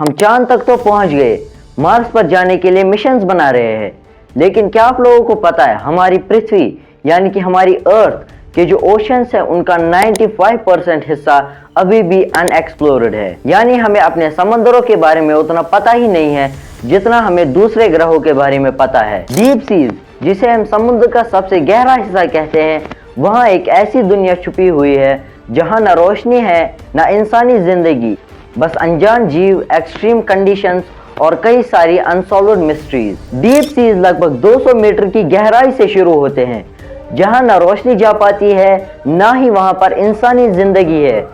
हम चांद तक तो पहुंच गए, मार्स पर जाने के लिए मिशंस बना रहे हैं, लेकिन क्या आप लोगों को पता है हमारी पृथ्वी यानी कि हमारी अर्थ के जो ओशंस है उनका 95% हिस्सा अभी भी अनएक्सप्लोर्ड है। यानी हमें अपने समंदरों के बारे में उतना पता ही नहीं है जितना हमें दूसरे ग्रहों के बारे में पता है। डीप सीज, जिसे हम समुद्र का सबसे गहरा हिस्सा कहते हैं, वहाँ एक ऐसी दुनिया छुपी हुई है जहाँ न रोशनी है न इंसानी जिंदगी, बस अनजान जीव, एक्सट्रीम कंडीशंस और कई सारी अनसॉल्व्ड मिस्ट्रीज। डीप सीज लगभग 200 मीटर की गहराई से शुरू होते हैं, जहां न रोशनी जा पाती है ना ही वहां पर इंसानी जिंदगी है।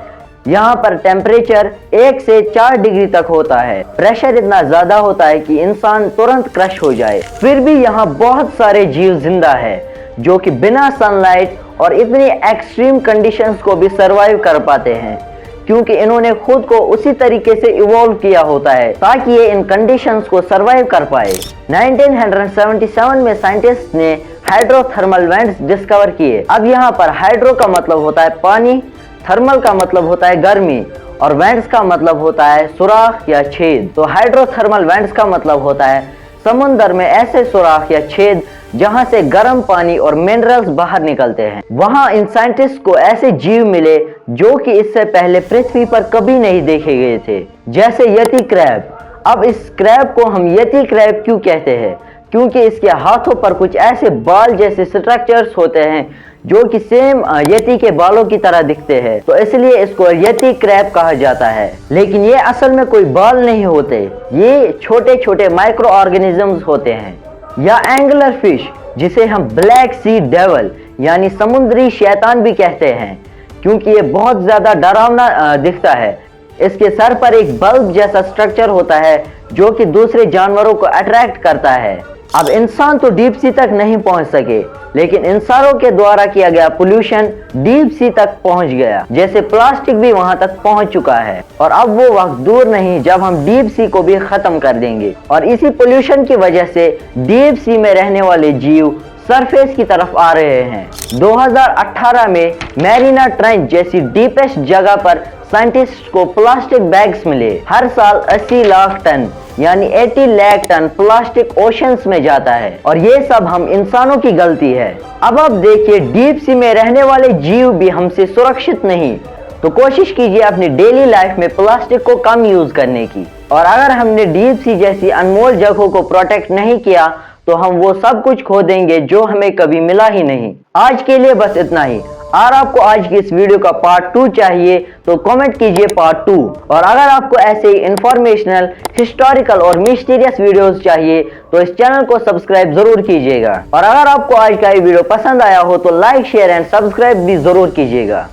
यहाँ पर टेम्परेचर 1 से 4 डिग्री तक होता है। प्रेशर इतना ज्यादा होता है कि इंसान तुरंत क्रश हो जाए। फिर भी यहाँ बहुत सारे जीव जिंदा है जो कि बिना सनलाइट और इतनी एक्सट्रीम कंडीशंस को भी सरवाइव कर पाते हैं, क्योंकि इन्होंने खुद को उसी तरीके से इवॉल्व किया होता है ताकि ये इन कंडीशंस को सरवाइव कर पाए। 1977 में साइंटिस्ट ने हाइड्रोथर्मल वेंट्स डिस्कवर किए। अब यहाँ पर हाइड्रो का मतलब होता है पानी, थर्मल का मतलब होता है गर्मी और वेंट्स का मतलब होता है सुराख या छेद। तो हाइड्रोथर्मल वेंट्स का मतलब होता है समुद्र में ऐसे सुराख या छेद जहां से गर्म पानी और मिनरल्स बाहर निकलते हैं। वहां इन साइंटिस्ट को ऐसे जीव मिले जो कि इससे पहले पृथ्वी पर कभी नहीं देखे गए थे, जैसे यति क्रैब। अब इस क्रैब को हम यति क्रैब क्यों कहते हैं? क्योंकि इसके हाथों पर कुछ ऐसे बाल जैसे स्ट्रक्चर्स होते हैं जो कि सेम यति के बालों की तरह दिखते हैं, तो इसलिए इसको यति क्रैब कहा जाता है। लेकिन ये असल में कोई बाल नहीं होते, ये छोटे छोटे माइक्रो ऑर्गेनिजम्स होते हैं। या एंगुलर फिश, जिसे हम ब्लैक सी डेविल यानी समुद्री शैतान भी कहते हैं, क्योंकि ये बहुत ज्यादा डरावना दिखता है। इसके सर पर एक बल्ब जैसा स्ट्रक्चर होता है जो कि दूसरे जानवरों को अट्रैक्ट करता है। अब इंसान तो डीप सी तक नहीं पहुंच सके, लेकिन इंसानों के द्वारा किया गया पोल्यूशन डीप सी तक पहुंच गया, जैसे प्लास्टिक भी वहां तक पहुंच चुका है। और अब वो वक्त दूर नहीं जब हम डीप सी को भी खत्म कर देंगे। और इसी पोल्यूशन की वजह से डीप सी में रहने वाले जीव सरफेस की तरफ आ रहे हैं। 2018 में मैरीना ट्रेंच जैसी डीपेस्ट जगह पर साइंटिस्ट को प्लास्टिक बैग्स मिले। हर साल 80 लाख टन यानी 80 लाख टन प्लास्टिक ओशंस में जाता है, और ये सब हम इंसानों की गलती है। अब आप देखिए, डीप सी में रहने वाले जीव भी हमसे सुरक्षित नहीं, तो कोशिश कीजिए अपनी डेली लाइफ में प्लास्टिक को कम यूज करने की। और अगर हमने डीप सी जैसी अनमोल जगहों को प्रोटेक्ट नहीं किया तो हम वो सब कुछ खो देंगे जो हमें कभी मिला ही नहीं। आज के लिए बस इतना ही। अगर आपको आज की इस वीडियो का पार्ट 2 चाहिए तो कमेंट कीजिए पार्ट 2। और अगर आपको ऐसे ही इंफॉर्मेशनल, हिस्टोरिकल और मिस्टीरियस वीडियोस चाहिए तो इस चैनल को सब्सक्राइब जरूर कीजिएगा। और अगर आपको आज का ये वीडियो पसंद आया हो तो लाइक, शेयर एंड सब्सक्राइब भी जरूर कीजिएगा।